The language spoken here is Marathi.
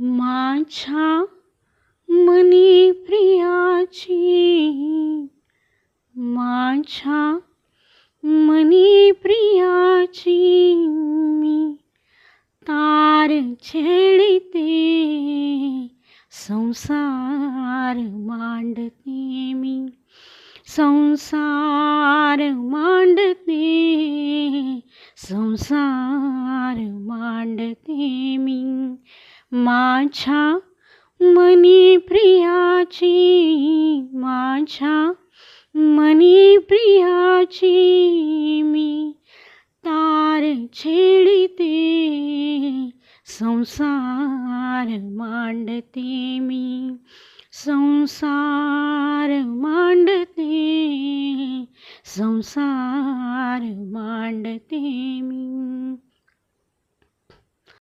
माझ्या मनी प्रियाची, माझ्या मनी प्रियाची मी तार छेडिते, संसार मांडते मी, संसार मांडते, संसार मांडते मी. माझ्या मनी प्रियाची, माझ्या मनी प्रियाची मी तार छेडिते, संसार मांडते मी, संसार मांडते, संसार मांडते मी.